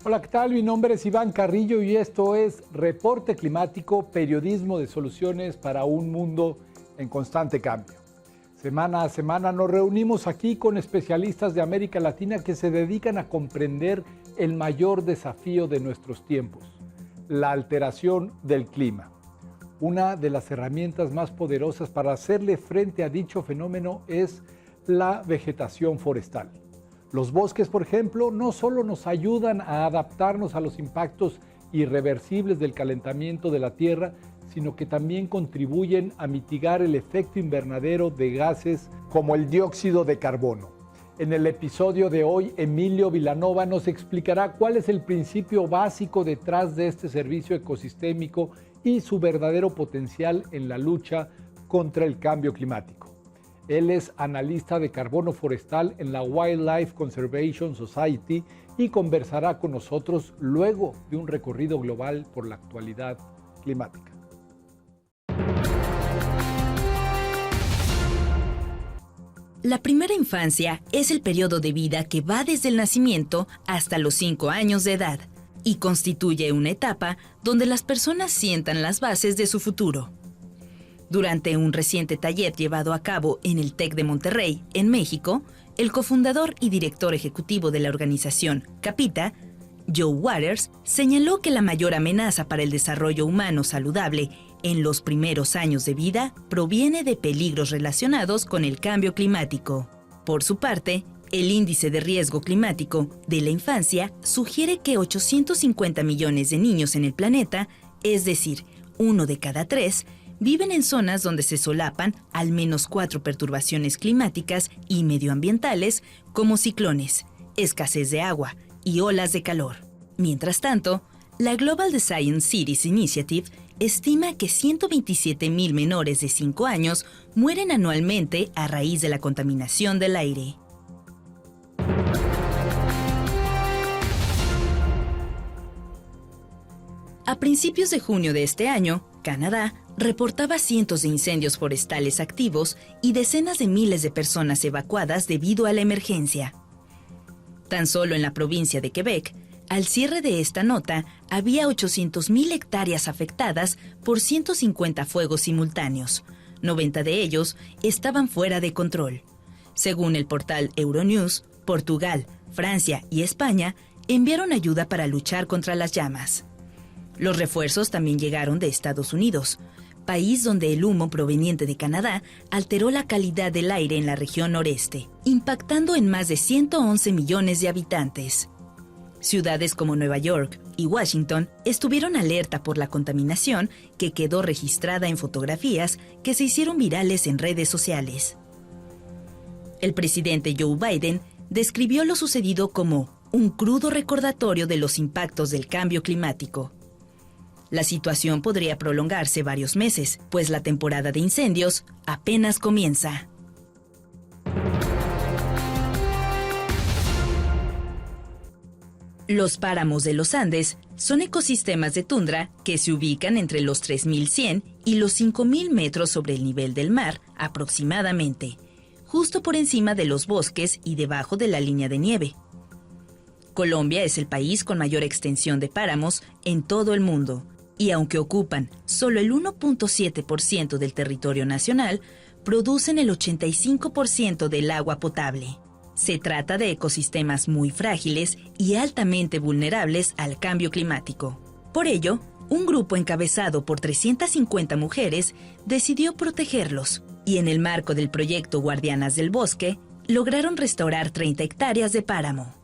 Hola, ¿qué tal? Mi nombre es Iván Carrillo y esto es Reporte Climático, periodismo de soluciones para un mundo en constante cambio. Semana a semana nos reunimos aquí con especialistas de América Latina que se dedican a comprender el mayor desafío de nuestros tiempos, la alteración del clima. Una de las herramientas más poderosas para hacerle frente a dicho fenómeno es la vegetación forestal. Los bosques, por ejemplo, no solo nos ayudan a adaptarnos a los impactos irreversibles del calentamiento de la Tierra, sino que también contribuyen a mitigar el efecto invernadero de gases como el dióxido de carbono. En el episodio de hoy, Emilio Vilanova nos explicará cuál es el principio básico detrás de este servicio ecosistémico y su verdadero potencial en la lucha contra el cambio climático. Él es analista de carbono forestal en la Wildlife Conservation Society y conversará con nosotros luego de un recorrido global por la actualidad climática. La primera infancia es el periodo de vida que va desde el nacimiento hasta los 5 años de edad y constituye una etapa donde las personas sientan las bases de su futuro. Durante un reciente taller llevado a cabo en el TEC de Monterrey, en México, el cofundador y director ejecutivo de la organización CAPITA, Joe Waters, señaló que la mayor amenaza para el desarrollo humano saludable en los primeros años de vida proviene de peligros relacionados con el cambio climático. Por su parte, el índice de riesgo climático de la infancia sugiere que 850 millones de niños en el planeta, es decir, 1 de cada 3, viven en zonas donde se solapan al menos 4 perturbaciones climáticas y medioambientales como ciclones, escasez de agua y olas de calor. Mientras tanto, la Global Design Cities Initiative estima que 127,000 menores de 5 años mueren anualmente a raíz de la contaminación del aire. A principios de junio de este año, Canadá reportaba cientos de incendios forestales activos y decenas de miles de personas evacuadas debido a la emergencia. Tan solo en la provincia de Quebec, al cierre de esta nota, había 800,000 hectáreas afectadas por 150 fuegos simultáneos. 90 de ellos estaban fuera de control. Según el portal Euronews, Portugal, Francia y España enviaron ayuda para luchar contra las llamas. Los refuerzos también llegaron de Estados Unidos, país donde el humo proveniente de Canadá alteró la calidad del aire en la región noreste, impactando en más de 111 millones de habitantes. Ciudades como Nueva York y Washington estuvieron alerta por la contaminación que quedó registrada en fotografías que se hicieron virales en redes sociales. El presidente Joe Biden describió lo sucedido como un crudo recordatorio de los impactos del cambio climático. La situación podría prolongarse varios meses, pues la temporada de incendios apenas comienza. Los páramos de los Andes son ecosistemas de tundra que se ubican entre los 3.100 y los 5.000 metros sobre el nivel del mar aproximadamente, justo por encima de los bosques y debajo de la línea de nieve. Colombia es el país con mayor extensión de páramos en todo el mundo, y aunque ocupan solo el 1.7% del territorio nacional, producen el 85% del agua potable. Se trata de ecosistemas muy frágiles y altamente vulnerables al cambio climático. Por ello, un grupo encabezado por 350 mujeres decidió protegerlos, y en el marco del proyecto Guardianas del Bosque, lograron restaurar 30 hectáreas de páramo.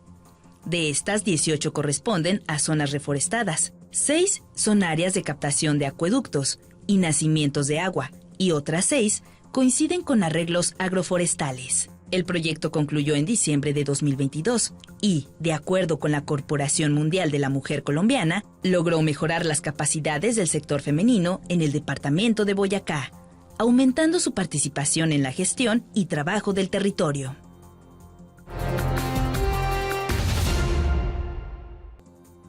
De estas, 18 corresponden a zonas reforestadas, 6 son áreas de captación de acueductos y nacimientos de agua, y otras 6 coinciden con arreglos agroforestales. El proyecto concluyó en diciembre de 2022 y, de acuerdo con la Corporación Mundial de la Mujer Colombiana, logró mejorar las capacidades del sector femenino en el departamento de Boyacá, aumentando su participación en la gestión y trabajo del territorio.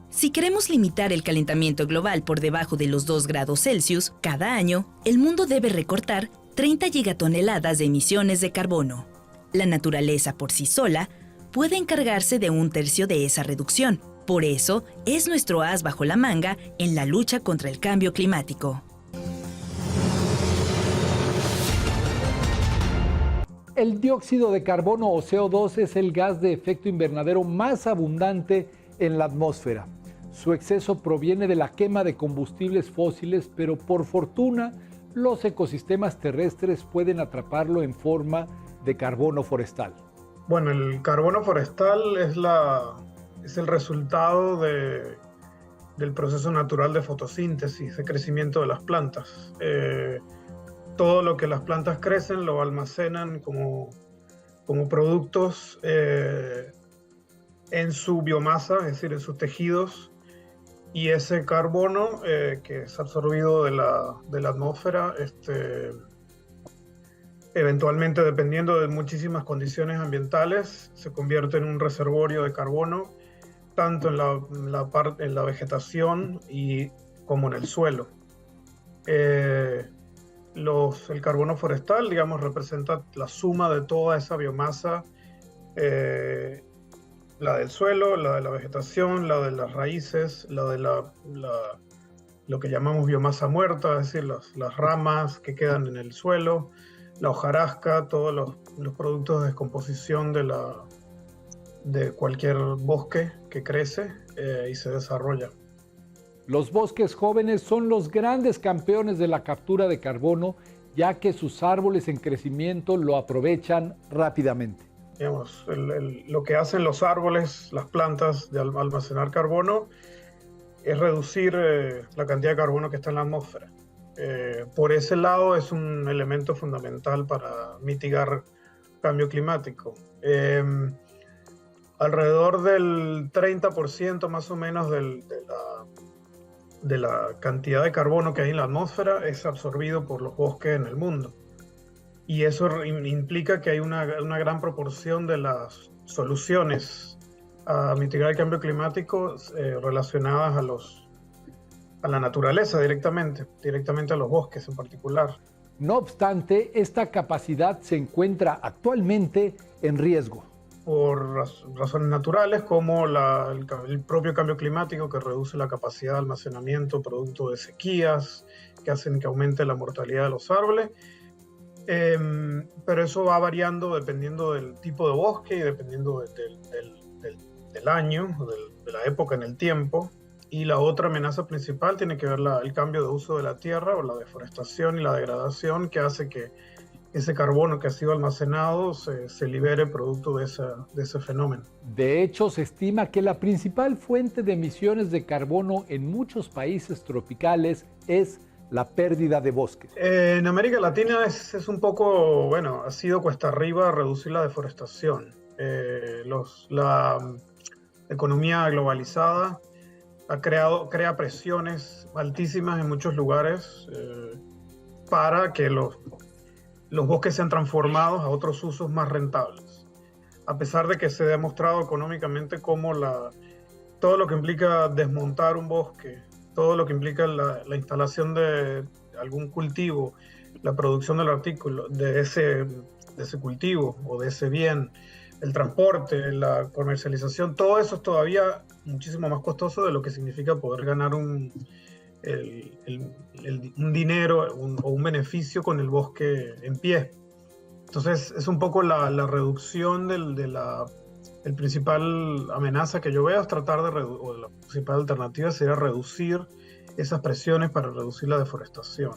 Si queremos limitar el calentamiento global por debajo de los 2 grados Celsius, cada año, el mundo debe recortar 30 gigatoneladas de emisiones de carbono. La naturaleza por sí sola puede encargarse de 1/3 de esa reducción, Por eso, es nuestro as bajo la manga en la lucha contra el cambio climático. El dióxido de carbono o CO2 es el gas de efecto invernadero más abundante en la atmósfera. Su exceso proviene de la quema de combustibles fósiles, pero por fortuna los ecosistemas terrestres pueden atraparlo en forma de carbono forestal. Bueno, el carbono forestal es el resultado del proceso natural de fotosíntesis, de crecimiento de las plantas. Todo lo que las plantas crecen lo almacenan como productos en su biomasa, es decir, en sus tejidos, y ese carbono que es absorbido de la atmósfera, eventualmente, dependiendo de muchísimas condiciones ambientales, se convierte en un reservorio de carbono, tanto en la vegetación como en el suelo. El carbono forestal, digamos, representa la suma de toda esa biomasa, la del suelo, la de la vegetación, la de las raíces, la de lo que llamamos biomasa muerta, es decir, las ramas que quedan en el suelo, la hojarasca, todos los productos de descomposición de cualquier bosque que crece y se desarrolla. Los bosques jóvenes son los grandes campeones de la captura de carbono, ya que sus árboles en crecimiento lo aprovechan rápidamente. Digamos, lo que hacen los árboles, las plantas de almacenar carbono, es reducir la cantidad de carbono que está en la atmósfera. Por ese lado es un elemento fundamental para mitigar cambio climático. Alrededor del 30% más o menos de la cantidad de carbono que hay en la atmósfera es absorbido por los bosques en el mundo. Y eso implica que hay una gran proporción de las soluciones a mitigar el cambio climático relacionadas a la naturaleza directamente a los bosques en particular. No obstante, esta capacidad se encuentra actualmente en riesgo. Por razones naturales como el propio cambio climático, que reduce la capacidad de almacenamiento producto de sequías, que hacen que aumente la mortalidad de los árboles. Pero eso va variando dependiendo del tipo de bosque y dependiendo del año, de la época en el tiempo. Y la otra amenaza principal tiene que ver el cambio de uso de la tierra o la deforestación y la degradación, que hace que ese carbono que ha sido almacenado se libere producto de ese fenómeno. De hecho, se estima que la principal fuente de emisiones de carbono en muchos países tropicales es la pérdida de bosques. En América Latina es un poco, bueno, ha sido cuesta arriba reducir la deforestación. La economía globalizada crea presiones altísimas en muchos lugares para que los bosques sean transformados a otros usos más rentables. A pesar de que se ha demostrado económicamente cómo todo lo que implica desmontar un bosque, todo lo que implica la instalación de algún cultivo, la producción del artículo, de ese cultivo o de ese bien, el transporte, la comercialización, todo eso es todavía muchísimo más costoso de lo que significa poder ganar un dinero o un beneficio con el bosque en pie. Entonces es un poco la reducción el principal amenaza que yo veo es tratar o la principal alternativa sería reducir esas presiones para reducir la deforestación.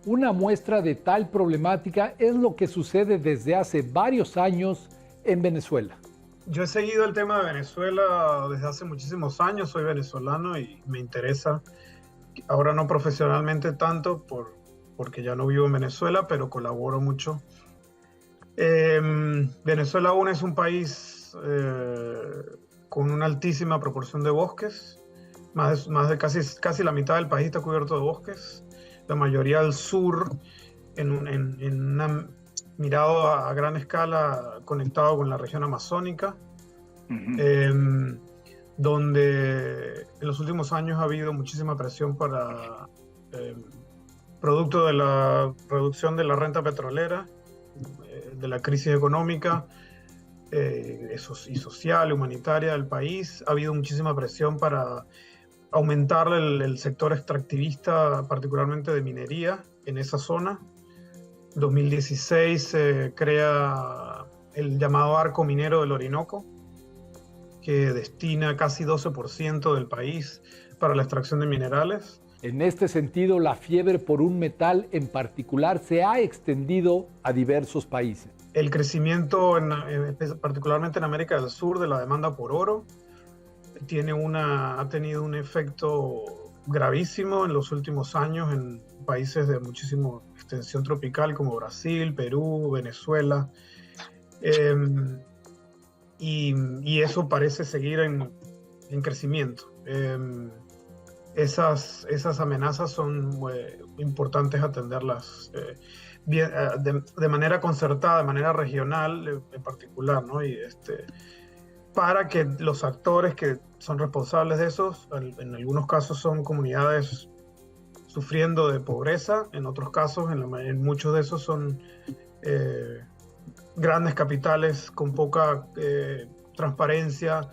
Una muestra de tal problemática es lo que sucede desde hace varios años en Venezuela. Yo he seguido el tema de Venezuela desde hace muchísimos años, soy venezolano y me interesa, ahora no profesionalmente tanto porque ya no vivo en Venezuela, pero colaboro mucho. Venezuela aún es un país con una altísima proporción de bosques, más de casi la mitad del país está cubierto de bosques, la mayoría al sur, mirado a gran escala, conectado con la región amazónica, donde en los últimos años ha habido muchísima presión producto de la reducción de la renta petrolera, de la crisis económica, y social y humanitaria del país. Ha habido muchísima presión para aumentar el sector extractivista, particularmente de minería, en esa zona. En 2016 se crea el llamado Arco Minero del Orinoco, que destina casi 12% del país para la extracción de minerales. En este sentido, la fiebre por un metal en particular se ha extendido a diversos países. El crecimiento, particularmente en América del Sur, de la demanda por oro ha tenido un efecto gravísimo en los últimos años en países de muchísima extensión tropical como Brasil, Perú, Venezuela. Y eso parece seguir en crecimiento. Esas amenazas son importantes atenderlas de manera concertada, de manera regional en particular, ¿no? Para que los actores que son responsables de esos, en algunos casos son comunidades sufriendo de pobreza, en otros casos, en muchos de esos son grandes capitales con poca transparencia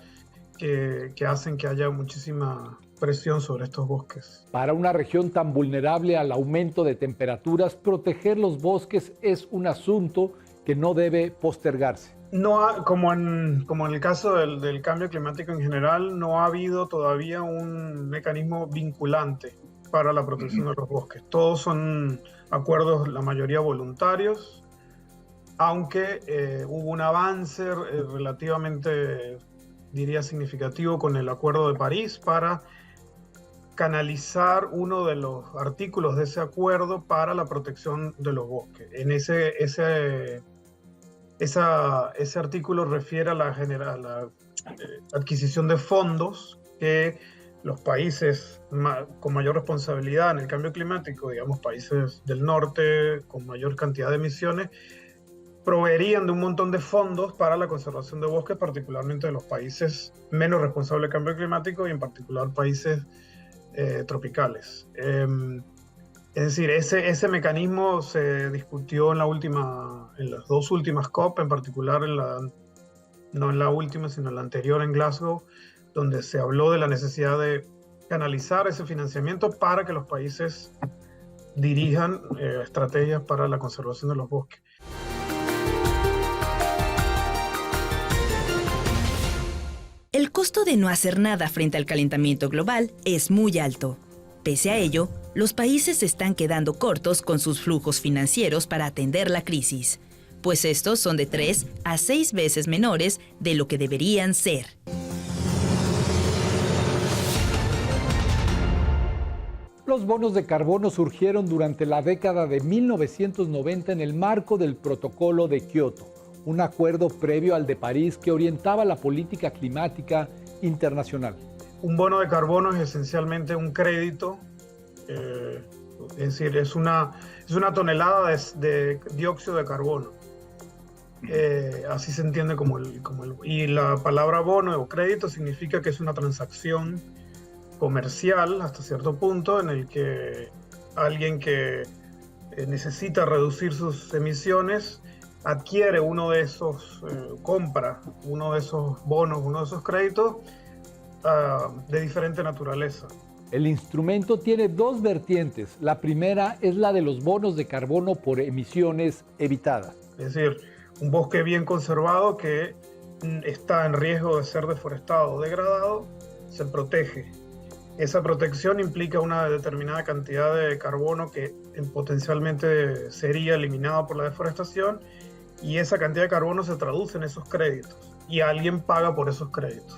que hacen que haya muchísima presión sobre estos bosques. Para una región tan vulnerable al aumento de temperaturas, proteger los bosques es un asunto que no debe postergarse. Como en el caso del cambio climático en general, no ha habido todavía un mecanismo vinculante para la protección de los bosques. Todos son acuerdos, la mayoría voluntarios, aunque hubo un avance relativamente, diría, significativo con el Acuerdo de París para canalizar uno de los artículos de ese acuerdo para la protección de los bosques. En ese artículo refiere a la adquisición de fondos que los países con mayor responsabilidad en el cambio climático, digamos países del norte con mayor cantidad de emisiones, proveerían de un montón de fondos para la conservación de bosques, particularmente de los países menos responsables del cambio climático y en particular países tropicales. Es decir, ese mecanismo se discutió en las dos últimas COP, en particular no en la última, sino en la anterior en Glasgow, donde se habló de la necesidad de canalizar ese financiamiento para que los países dirijan estrategias para la conservación de los bosques. El costo de no hacer nada frente al calentamiento global es muy alto. Pese a ello, los países se están quedando cortos con sus flujos financieros para atender la crisis, pues estos son de 3 a 6 veces menores de lo que deberían ser. Los bonos de carbono surgieron durante la década de 1990 en el marco del Protocolo de Kioto, un acuerdo previo al de París que orientaba la política climática internacional. Un bono de carbono es esencialmente un crédito, es decir, es una tonelada de dióxido de carbono. Así se entiende y la palabra bono o crédito significa que es una transacción comercial hasta cierto punto en el que alguien que necesita reducir sus emisiones adquiere compra uno de esos bonos, uno de esos créditos de diferente naturaleza. El instrumento tiene dos vertientes. La primera es la de los bonos de carbono por emisiones evitadas. Es decir, un bosque bien conservado que está en riesgo de ser deforestado o degradado, se protege. Esa protección implica una determinada cantidad de carbono que potencialmente sería eliminado por la deforestación, y esa cantidad de carbono se traduce en esos créditos y alguien paga por esos créditos.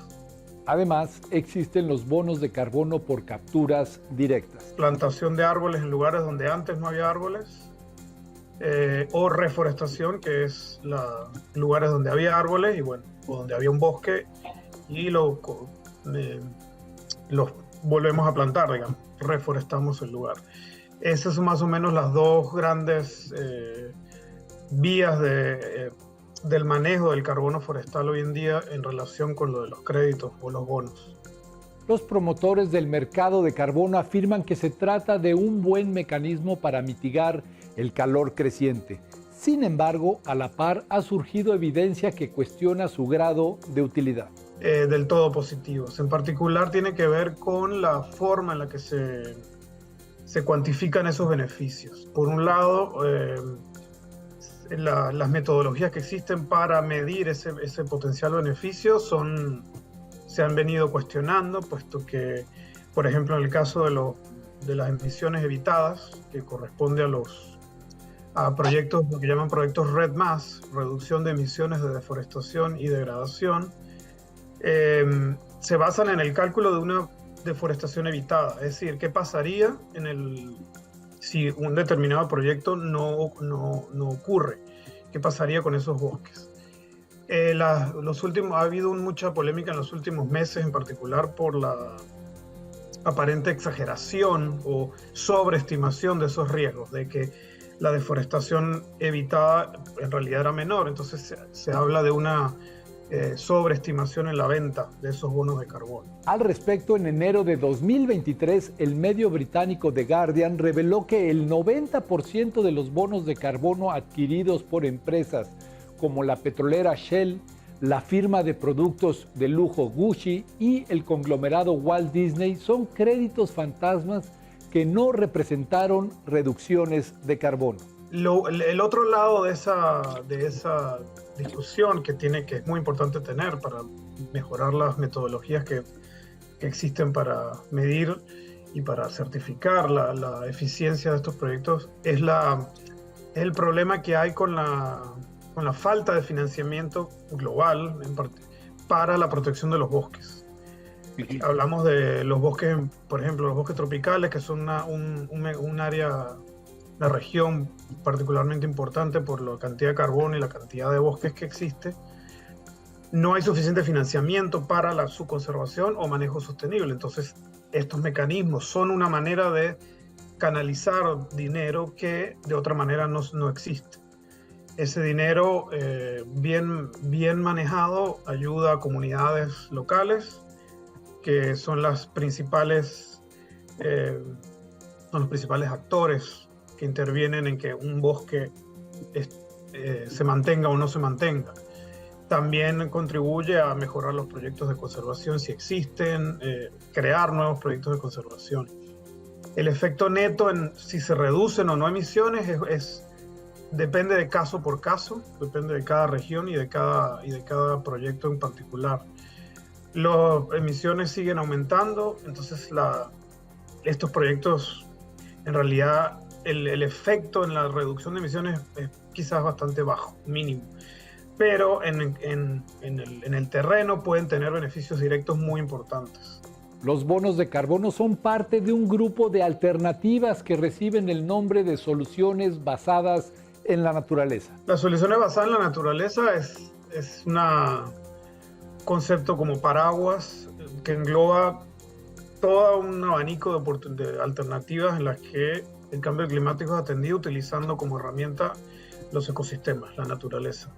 Además, existen los bonos de carbono por capturas directas. Plantación de árboles en lugares donde antes no había árboles, o reforestación, que es lugares donde había árboles o donde había un bosque y los volvemos a plantar, digamos, reforestamos el lugar. Esas son más o menos las dos grandes vías del manejo del carbono forestal hoy en día en relación con lo de los créditos o los bonos. Los promotores del mercado de carbono afirman que se trata de un buen mecanismo para mitigar el calor creciente. Sin embargo, a la par ha surgido evidencia que cuestiona su grado de utilidad. Del todo positivos. En particular tiene que ver con la forma en la que se cuantifican esos beneficios. Por un lado, las metodologías que existen para medir ese potencial beneficio se han venido cuestionando, puesto que, por ejemplo, en el caso de las emisiones evitadas, que corresponde a proyectos, lo que llaman proyectos REDD+, reducción de emisiones de deforestación y degradación, se basan en el cálculo de una deforestación evitada, es decir, qué pasaría si un determinado proyecto no ocurre, qué pasaría con esos bosques. Ha habido mucha polémica en los últimos meses, en particular por la aparente exageración o sobreestimación de esos riesgos, de que la deforestación evitada en realidad era menor, entonces se habla de una sobreestimación en la venta de esos bonos de carbono. Al respecto, en enero de 2023, el medio británico The Guardian reveló que el 90% de los bonos de carbono adquiridos por empresas como la petrolera Shell, la firma de productos de lujo Gucci y el conglomerado Walt Disney son créditos fantasmas que no representaron reducciones de carbono. El otro lado de esa discusión que es muy importante tener para mejorar las metodologías que existen para medir y para certificar la eficiencia de estos proyectos es el problema que hay con la falta de financiamiento global para la protección de los bosques. Hablamos de los bosques, por ejemplo, los bosques tropicales, que son un área, una región particularmente importante por la cantidad de carbono y la cantidad de bosques que existe. No hay suficiente financiamiento para su conservación o manejo sostenible. Entonces, estos mecanismos son una manera de canalizar dinero que de otra manera no existe. Ese dinero bien manejado ayuda a comunidades locales que son los principales actores que intervienen en que un bosque se mantenga o no se mantenga. También contribuye a mejorar los proyectos de conservación si existen, crear nuevos proyectos de conservación. El efecto neto en si se reducen o no emisiones depende de caso por caso, depende de cada región y de cada proyecto en particular. Las emisiones siguen aumentando, entonces estos proyectos, en realidad, el efecto en la reducción de emisiones es quizás bastante bajo, mínimo. Pero en el terreno pueden tener beneficios directos muy importantes. Los bonos de carbono son parte de un grupo de alternativas que reciben el nombre de soluciones basadas en la naturaleza. Las soluciones basadas en la naturaleza es un concepto como paraguas que engloba todo un abanico de alternativas en las que el cambio climático es atendido utilizando como herramienta los ecosistemas, la naturaleza.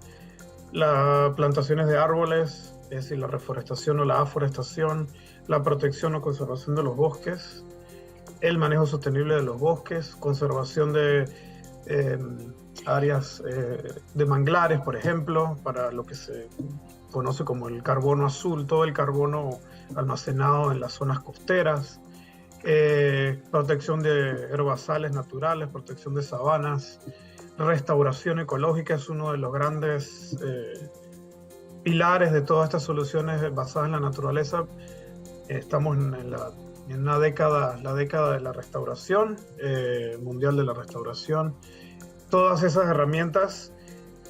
Las plantaciones de árboles, es decir, la reforestación o la aforestación, la protección o conservación de los bosques, el manejo sostenible de los bosques, conservación de áreas de manglares, por ejemplo, para lo que se conoce como el carbono azul, todo el carbono almacenado en las zonas costeras, protección de herbazales naturales, protección de sabanas, restauración ecológica es uno de los grandes pilares de todas estas soluciones basadas en la naturaleza. Estamos en una década, la década de la restauración, mundial de la restauración. Todas esas herramientas,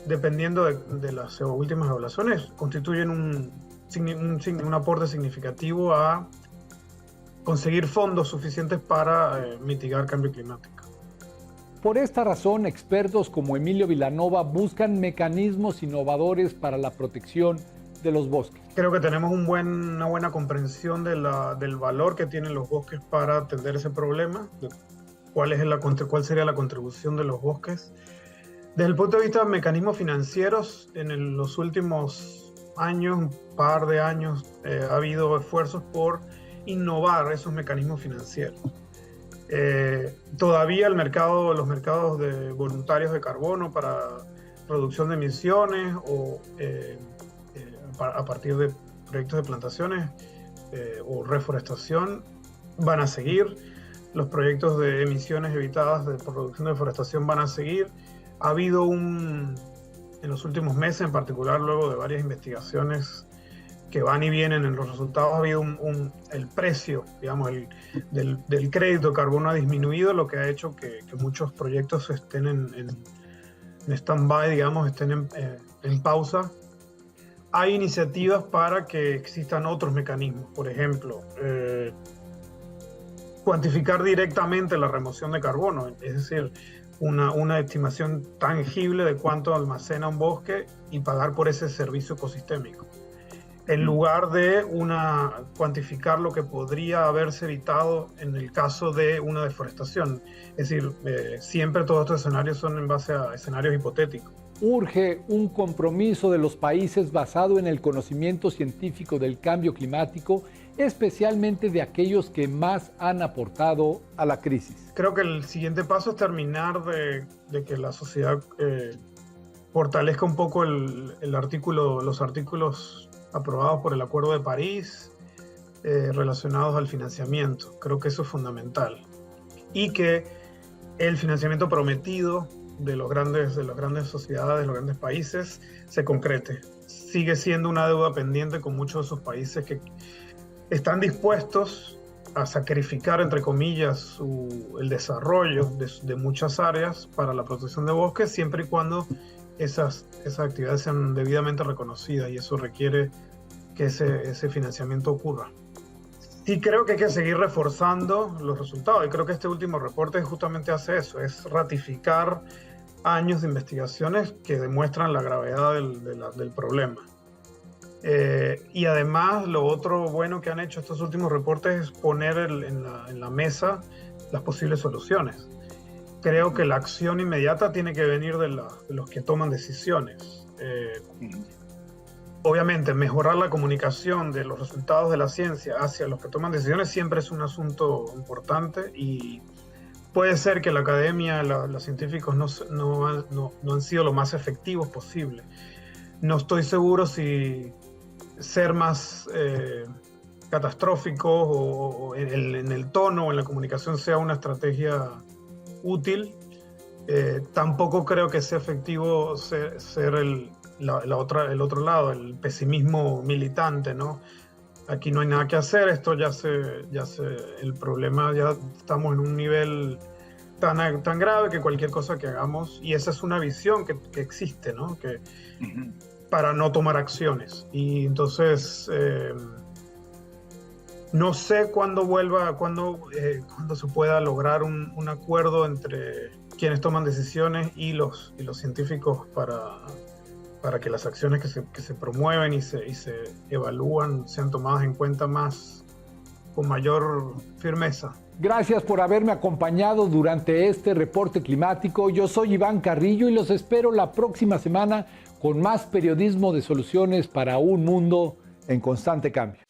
dependiendo de las últimas evaluaciones, constituyen un aporte significativo a conseguir fondos suficientes para mitigar cambio climático. Por esta razón, expertos como Emilio Vilanova buscan mecanismos innovadores para la protección de los bosques. Creo que tenemos una buena comprensión del valor que tienen los bosques para atender ese problema, de cuál sería la contribución de los bosques. Desde el punto de vista de mecanismos financieros, en los últimos años, un par de años, ha habido esfuerzos por innovar esos mecanismos financieros. Todavía los mercados de voluntarios de carbono para reducción de emisiones o a partir de proyectos de plantaciones o reforestación van a seguir. Los proyectos de emisiones evitadas por reducción de deforestación van a seguir. Ha habido en los últimos meses, en particular luego de varias investigaciones que van y vienen en los resultados, ha habido el precio, digamos, del crédito de carbono ha disminuido, lo que ha hecho que muchos proyectos estén en stand-by, digamos, estén en pausa. Hay iniciativas para que existan otros mecanismos, por ejemplo, cuantificar directamente la remoción de carbono, es decir, una estimación tangible de cuánto almacena un bosque y pagar por ese servicio ecosistémico, en lugar de cuantificar lo que podría haberse evitado en el caso de una deforestación. Es decir, siempre todos estos escenarios son en base a escenarios hipotéticos. Urge un compromiso de los países basado en el conocimiento científico del cambio climático, especialmente de aquellos que más han aportado a la crisis. Creo que el siguiente paso es terminar de que la sociedad fortalezca un poco los artículos aprobados por el Acuerdo de París relacionados al financiamiento. Creo que eso es fundamental. Y que el financiamiento prometido de las grandes sociedades, de los grandes países, se concrete. Sigue siendo una deuda pendiente con muchos de esos países que están dispuestos a sacrificar, entre comillas, el desarrollo de muchas áreas para la protección de bosques, siempre y cuando esas actividades sean debidamente reconocidas, y eso requiere que ese financiamiento ocurra. Y creo que hay que seguir reforzando los resultados, y creo que este último reporte justamente hace eso, es ratificar años de investigaciones que demuestran la gravedad del problema. Y además, lo otro bueno que han hecho estos últimos reportes es poner en la mesa las posibles soluciones. Creo que la acción inmediata tiene que venir de los que toman decisiones. Obviamente, mejorar la comunicación de los resultados de la ciencia hacia los que toman decisiones siempre es un asunto importante, y puede ser que la academia, los científicos no han sido lo más efectivos posible. No estoy seguro si ser más catastróficos o en el tono o en la comunicación sea una estrategia útil. Tampoco creo que sea efectivo ser el otro lado, el pesimismo militante, ¿no? Aquí no hay nada que hacer, esto el problema, ya estamos en un nivel tan grave que cualquier cosa que hagamos, y esa es una visión que existe, ¿no? Para no tomar acciones. Y entonces no sé cuándo se pueda lograr un acuerdo entre quienes toman decisiones y los científicos para que las acciones que se promueven y se evalúan sean tomadas en cuenta con mayor firmeza. Gracias por haberme acompañado durante este reporte climático. Yo soy Iván Carrillo y los espero la próxima semana con más periodismo de soluciones para un mundo en constante cambio.